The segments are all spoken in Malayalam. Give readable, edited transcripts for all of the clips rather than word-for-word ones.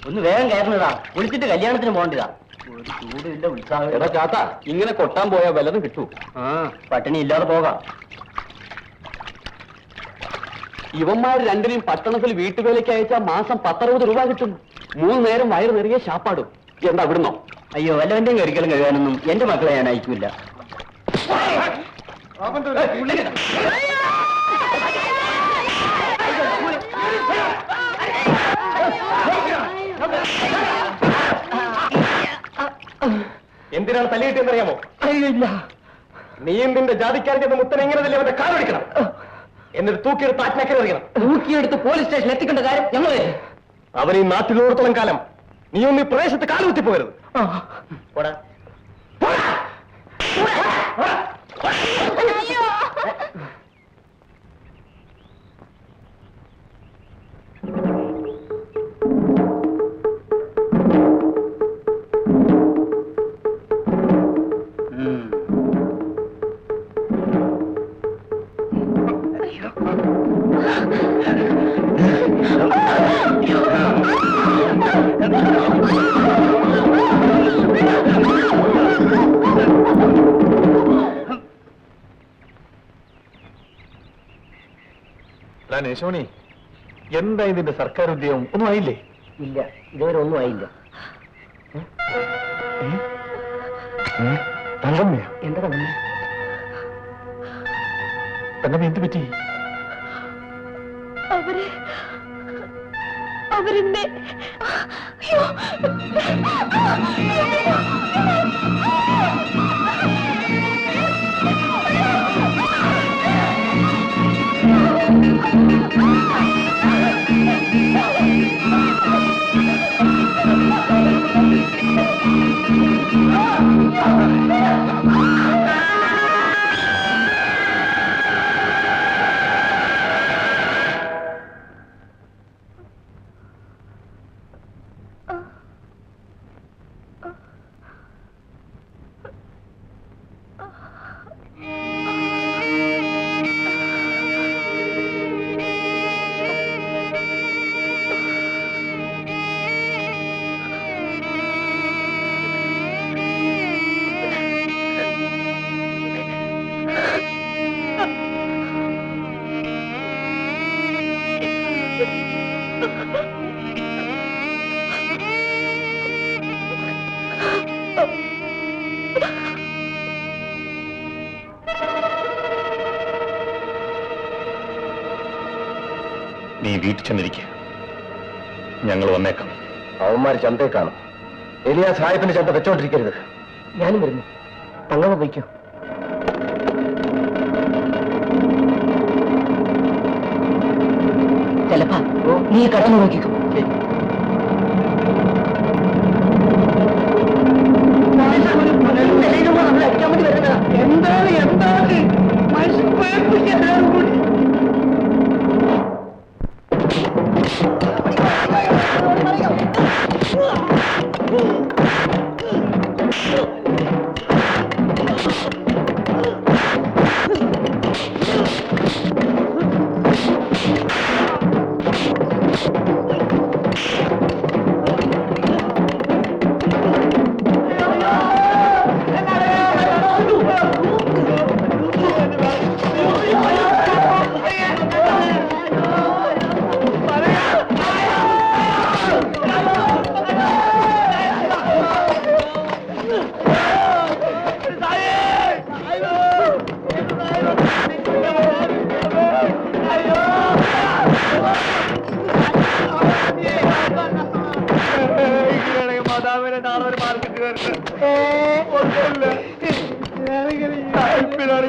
ഒന്ന് വേഗം കയറുന്നതാ, വിളിച്ചിട്ട് കല്യാണത്തിന് പോകേണ്ടതാ. ഒരു ചൂടില്ല, ഉത്സാഹം. എടാ ചാത്ത, ഇങ്ങനെ കൊട്ടാൻ പോയാൽ വല്ലതും കിട്ടൂ? പട്ടിണി ഇല്ലാതെ പോകാം. ഇവന്മാർ രണ്ടിനെയും പട്ടണത്തിൽ വീട്ടുവേലയ്ക്ക് അയച്ചാൽ മാസം 10-60 രൂപ കിട്ടും. 3 നേരം വയറ് നിറയെ ശാപ്പാടും. എന്താ വിടുന്നോ? അയ്യോ, വല്ലവന്റെയും കരിക്കലും കഴിയാനൊന്നും എന്റെ മക്കളെ ഞാൻ അയക്കൂല. എന്തിനാണ് തല്ലിയിട്ടെന്നറിയാമോ? അറിയില്ല. നീയും നിന്റെ ജാതിക്കാരന്റെ മുത്തനെ എങ്ങനെ തന്നെ അവന്റെ കാലൊടിക്കണം, എന്നിട്ട് തൂക്കിയെടുത്ത് ആത്മഹത്യ. തൂക്കിയെടുത്ത് പോലീസ് സ്റ്റേഷനിൽ എത്തിക്കേണ്ട കാര്യം ഞങ്ങള്. അവൻ ഈ നാട്ടിലോടത്തോളം കാലം നീയൊന്ന് ഈ പ്രദേശത്ത് കാലുകുത്തി പോകരുത്. യശോണി, എന്താ ഇതിന്റെ സർക്കാർ ഉദ്യോഗം? ഒന്നും ആയില്ലേ? ഇല്ല, ഇതുവരെ ഒന്നും ആയില്ല. തങ്കമ്മയോ? എന്താ തങ്കമ്മ? തങ്കമ്മ എന്ത് പറ്റി? അവരെന്നെ നീ വീട്ടിൽ ചെന്നിരിക്കുക, ഞങ്ങൾ വന്നേക്കാം. അവന്മാര് ചന്തയെ കാണും. ഇനി ആ സാഹിബിന്റെ ചന്ത വെച്ചോണ്ടിരിക്കരുത്. ഞാനും വരുന്നു. തങ്ങമ്മ വയ്ക്കോ. ചിലപ്പാ നീ കടന്നു നോക്കിക്കോ. എന്താണ് മനുഷ്യൻ പേടിപ്പിക്കാൻ കൂടി.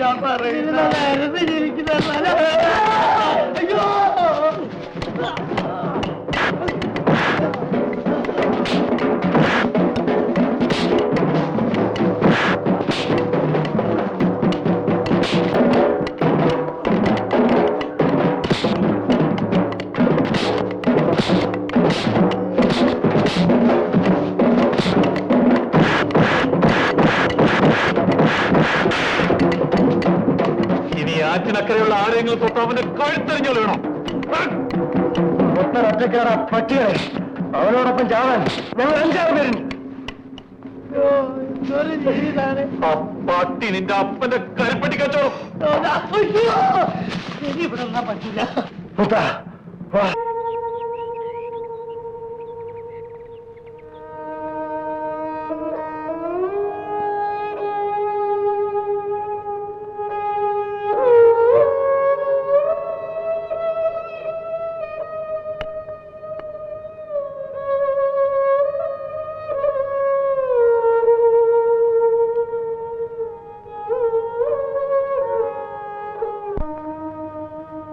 ഞാൻ പറയുന്നത് ആറ്റിനക്കരെയുള്ള ആരെങ്കിലും തൊട്ട് അവന്റെ കഴുത്തെറിഞ്ഞു വേണം. ഒറ്റക്കാരാ പട്ടികളെ. അവനോടൊപ്പം ചാവാൻ ഞങ്ങൾ 5-6 പേരുണ്ട്. പട്ടി നിന്റെ അപ്പന്റെ കരിപ്പട്ടി കച്ചവടം. പറ്റില്ല. മുത്ത, വാ.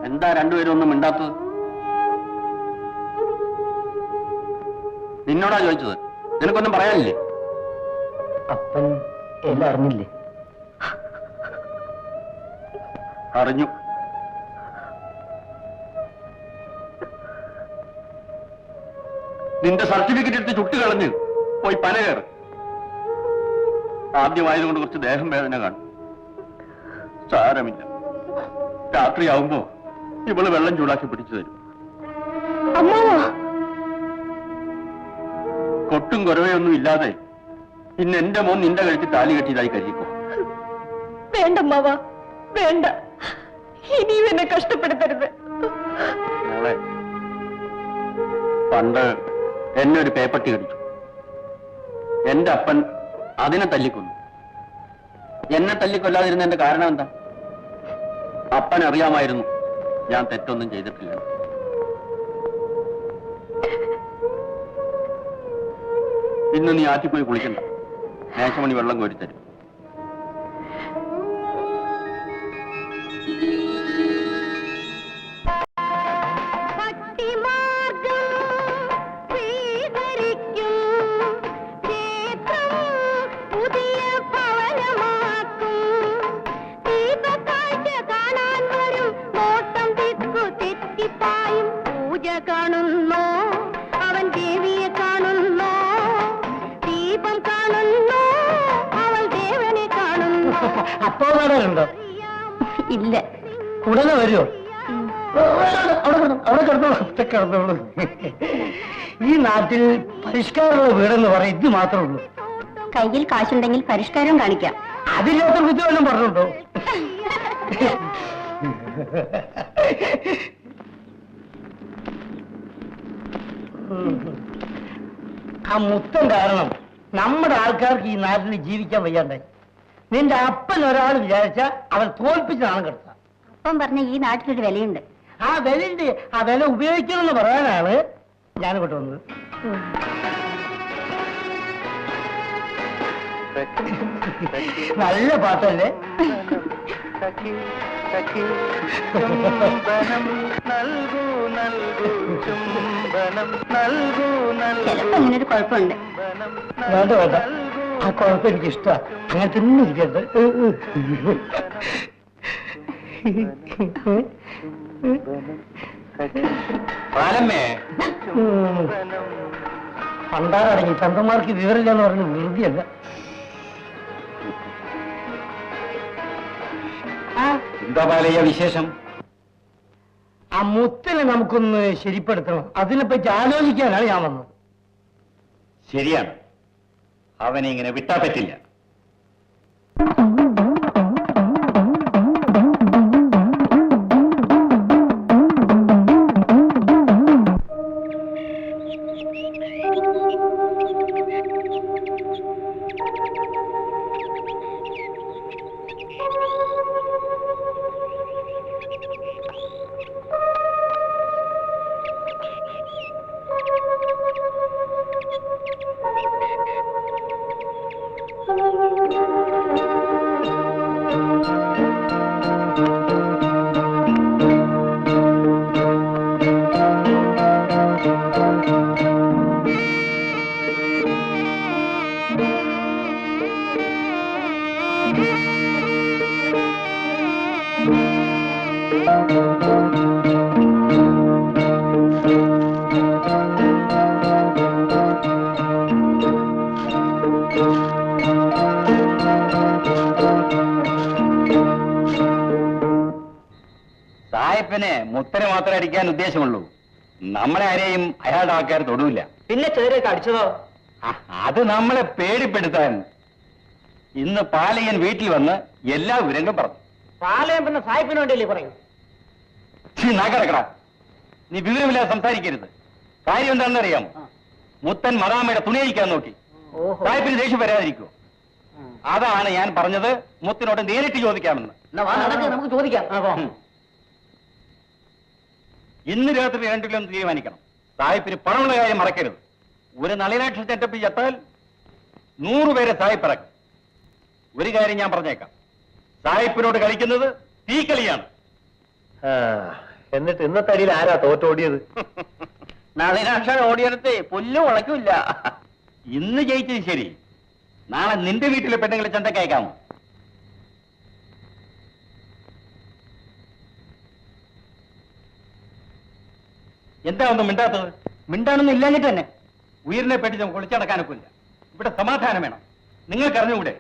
എന്താ രണ്ടുപേരും ഒന്നും മിണ്ടാത്തത്? നിന്നോടാ ചോദിച്ചത്, നിനക്കൊന്നും പറയാനില്ലേ? അപ്പൻ എല്ലാം അറിഞ്ഞില്ലേ? അറിഞ്ഞു. നിന്റെ സർട്ടിഫിക്കറ്റ് എടുത്ത് ചുട്ടുകളഞ്ഞ് പോയി പന കയറ്. ആദ്യമായതുകൊണ്ട് കുറച്ച് ദേഹം വേദന കാണും. സാരമില്ല, രാത്രിയാവുമ്പോ ഇവള് വെള്ളം ചൂടാക്കി പിടിച്ചു തരും. കൊട്ടും കുറവയൊന്നും ഇല്ലാതെ ഇന്ന് എന്റെ മോൻ നിന്റെ കഴുത്തിൽ താലി കെട്ടിയതായി കരുതിക്കോ. വേണ്ടമ്മാവ, വേണ്ട. ഇനിയും എന്നെ കഷ്ടപ്പെടുത്തരുത്. മോളെ, പണ്ട് എന്നെ ഒരു പേപ്പട്ടി കടിച്ചു. എന്റെ അപ്പൻ അതിനെ തല്ലിക്കൊന്നു. എന്നെ തല്ലിക്കൊല്ലാതിരുന്നതിന്റെ കാരണം എന്താ? അപ്പൻ അറിയാമായിരുന്നു ഞാൻ തെറ്റൊന്നും ചെയ്തിട്ടില്ല. ഇന്ന് നീ ആറ്റിപ്പോയി കുളിക്കണ്ട. മേശമണി വെള്ളം കോരിത്തരും. കാണുന്നോ അവൻ ദേവിയെ കാണുന്നോ, ദീപം കാണുന്നോ അവൾ ദേവനെ കാണുന്നു. അപ്പോ നാടകമുണ്ടോ? ഇല്ല. ഉടനെ വരുമോ? അവിടെ കിടന്നോളൂ. ഈ നാട്ടിൽ പരിഷ്കാരമുള്ള വീടെന്ന് പറയും ഇത് മാത്രമേ ഉള്ളൂ. കയ്യിൽ കാശുണ്ടെങ്കിൽ പരിഷ്കാരം കാണിക്കാം. അതില്ലാത്ത കുത്തി വല്ലതും പറഞ്ഞുണ്ടോ? ആ മുത്തം കാരണം നമ്മുടെ ആൾക്കാർക്ക് ഈ നാട്ടിൽ ജീവിക്കാൻ വയ്യാണ്ടായി. നിന്റെ അപ്പൻ ഒരാൾ വിചാരിച്ച അവൻ തോൽപ്പിച്ചാണ് കിടത്താം. അപ്പം പറഞ്ഞ ഈ നാട്ടിലൊരു വിലയുണ്ട്. ആ വിലയുണ്ട്. ആ വില ഉപയോഗിക്കണമെന്ന് പറയാനാണ് ഞാനിങ്ങോട്ട് വന്നത്. നല്ല പാട്ടല്ലേ? ചിലപ്പോ ഇങ്ങനൊരു കുഴപ്പമുണ്ട്. വേണ്ട വേണ്ട, ആ കുഴപ്പം എനിക്കിഷ്ടമാണ്. അങ്ങനെ തന്നെ ഇരിക്കട്ടെ. പണ്ടാറടങ്ങി ചന്തന്മാർക്ക് വിവരമില്ലെന്ന് പറഞ്ഞ് വെറുതെയല്ല. എന്താ ബാലയ്യ വിശേഷം? ആ മുത്തിനെ നമുക്കൊന്ന് ശരിപ്പെടുത്തണം. അതിനെപ്പറ്റി ആലോചിക്കാനാണ് ഞാൻ വന്നത്. ശരിയാണ്, അവനെ ഇങ്ങനെ വിട്ടാ പറ്റില്ല. സായപ്പന് മുത്തനെ മാത്രം അടിക്കാൻ ഉദ്ദേശമുള്ളൂ. നമ്മളെ ആരെയും അയാളുടെ ആൾക്കാർ തൊടൂല. പിന്നെ ചേരയൊക്കെ അടിച്ചതോ? അത് നമ്മളെ പേടിപ്പെടുത്താൻ. ഇന്ന് പാലയൻ വീട്ടിൽ വന്ന് എല്ലാ വിവരങ്ങളും പറഞ്ഞു. പാലയം പിന്നെ സായിപ്പിന് വേണ്ടിയല്ലേ പറയൂ? നഗരക്കട, നീ വിവരമില്ലാതെ സംസാരിക്കരുത്. കാര്യം എന്താണെന്ന് അറിയാം. മുത്തൻ മറാമയുടെ തുണിയിക്കാൻ നോക്കി. സായിപ്പിന് ദേഷ്യം വരാതിരിക്കുമോ? അതാണ് ഞാൻ പറഞ്ഞത്, മുത്തിനോട് നേരിട്ട് ചോദിക്കാമെന്ന്. നമുക്ക് ചോദിക്കാം. ഇന്ന് രാത്രി രണ്ടിലൊന്ന് തീരുമാനിക്കണം. സായിപ്പിന് പണമുള്ള കാര്യം മറക്കരുത്. ഒരു നളിനാക്ഷ ചെറ്റപ്പി ചത്താൽ 100 പേരെ സായിപ്പ് ഇറക്കും. ഒരു കാര്യം ഞാൻ പറഞ്ഞേക്കാം, സായിപ്പിനോട് കളിക്കുന്നത് തീക്കളിയാണ്. എന്നിട്ട് ഇന്നത്തെ അടിയിൽ ആരാ തോറ്റോടിയത്? നളിനാക്ഷ ഓടിയെടുത്ത് പുല്ലും ഉളക്കില്ല. ഇന്ന് ജയിച്ചത് ശരി, നാളെ നിന്റെ വീട്ടിലെ പെണ്ണുങ്ങളെ ചന്തക്ക് അയക്കാമോ? എന്താ ഒന്നും മിണ്ടാത്തത്? മിണ്ടാനൊന്നും ഇല്ലാഞ്ഞിട്ട് തന്നെ. ഉയരിനെ പറ്റി നമുക്ക് ഒളിച്ചടക്കാനൊക്കില്ല. ഇവിടെ സമാധാനം വേണം. നിങ്ങൾക്കറിഞ്ഞുകൂടെ,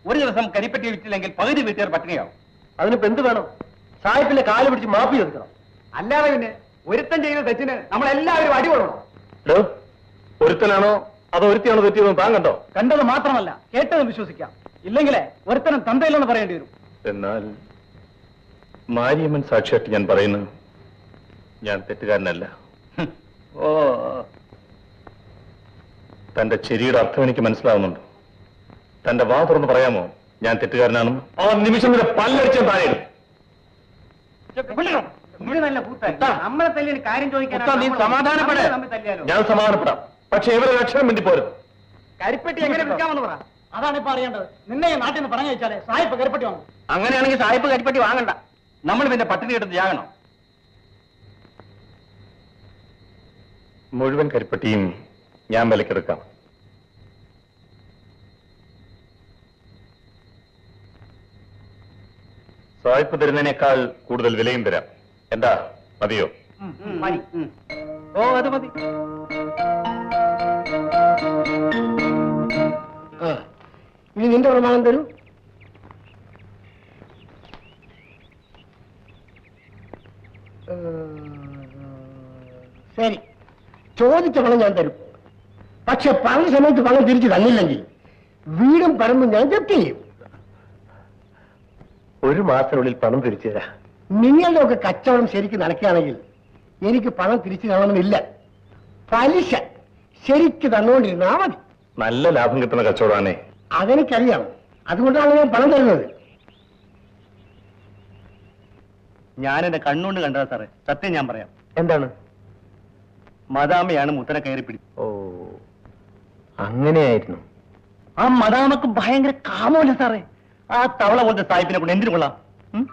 ഒരു ദിവസം കരിപ്പറ്റി വിറ്റില്ലെങ്കിൽ പകുതി വീട്ടുകാർ പട്ടിണിയാവും. അതിനിപ്പോ എന്ത് വേണം? സായിപ്പിന്റെ കാല് പിടിച്ച് മാപ്പി ചോദിക്കണം. അല്ലാതെ പിന്നെ ഒരുത്തൻ ചെയ്യുന്ന തെറ്റിന് നമ്മളെല്ലാവരും അടികൊള്ളണം. ഒരുത്തനാണോ അതോ ഒരുത്തിയാണോ തെറ്റിയതെന്ന് താൻ കണ്ടോ? കണ്ടത് മാത്രമല്ല, കേട്ടത് വിശ്വസിക്കാം. ഇല്ലെങ്കിലേ ഒരുത്തനും തന്തയില്ലെന്ന് പറയേണ്ടി വരും. എന്നാൽ മാരിയമ്മൻ സാക്ഷിയായിട്ട് ഞാൻ പറയുന്നു, ഞാൻ തെറ്റുകാരനല്ല. ഓ, തന്റെ ചെരിയുടെ അർത്ഥം എനിക്ക് മനസ്സിലാവുന്നുണ്ട്. തന്റെ വാ തുറന്ന് പറയാമോ ഞാൻ തെറ്റുകാരനാണെന്ന്? ആ നിമിഷം വരെ പല്ലടിച്ചാൽ താഴെ നല്ല കൂട്ടായി നമ്മളെ തല്ലിന് കാര്യം ചോദിക്കാൻ നീ സമാധാനപ്പെട്. ഞാൻ സമാധാനപ്പെടാം, പക്ഷെ ഇവരെ അക്ഷരം വേണ്ടി പോരുത്. കരിപ്പെട്ടി എങ്ങനെ വിൽക്കാമെന്ന് പറ. അതാണ് ഇപ്പൊ അറിയേണ്ടത്. നിന്നെ ഈ നാട്ടിൽ നിന്ന് പറഞ്ഞു വെച്ചാലേ സായിപ്പ് കരിപ്പെട്ടി വാങ്ങും. അങ്ങനെയാണെങ്കിൽ സായിപ്പ് കരിപ്പറ്റി വാങ്ങണ്ട. നമ്മൾ പിന്നെ പട്ടിണി എടുത്ത് ജാകണം. മുഴുവൻ കരിപ്പട്ടിയും ഞാൻ വിലക്കെടുക്കാം. സായിപ്പ് തരുന്നതിനേക്കാൾ കൂടുതൽ വിലയും തരാം. എന്താ, മതിയോ? മതി. ഓ, അത് മതി. ഇനി നിന്റെ പ്രമാണം തരൂ. ശരി, ചോദിച്ച പണം ഞാൻ തരും. പക്ഷെ പറഞ്ഞ സമയത്ത് പണം തിരിച്ചു തന്നില്ലെങ്കിൽ വീടും പറമ്പും ഞാൻ ജപ്തി ചെയ്യും. 1 മാസത്തിനുള്ളിൽ പണം തിരിച്ചു തരാം. നിങ്ങളുടെ ഒക്കെ കച്ചവടം ശരിക്കും നടക്കുകയാണെങ്കിൽ എനിക്ക് പണം തിരിച്ചു തരണമെന്നില്ല. പലിശ ശരിക്ക് തന്നുകൊണ്ടിരുന്നാ മതി. നല്ല ലാഭം കിട്ടുന്ന കച്ചവടമാണേ. അതെനിക്കറിയാം. അതുകൊണ്ടാണ് ഞാൻ പണം തരുന്നത്. ഞാൻ എന്റെ കണ്ണുകൊണ്ട് കണ്ടതാ സാറേ. സത്യം ഞാൻ പറയാം. എന്താണ്? മദാമയാണ് മുത്തനെ കയറി പിടിച്ചത്. ഓ, അങ്ങനെയായിരുന്നു. ആ മദാമക്ക് ഭയങ്കര കാമമല്ല സാറേ. ആ തവള പോലത്തെ സായിപ്പിനെ കൊണ്ട് എന്തിനു കൊള്ളാം? ഉം?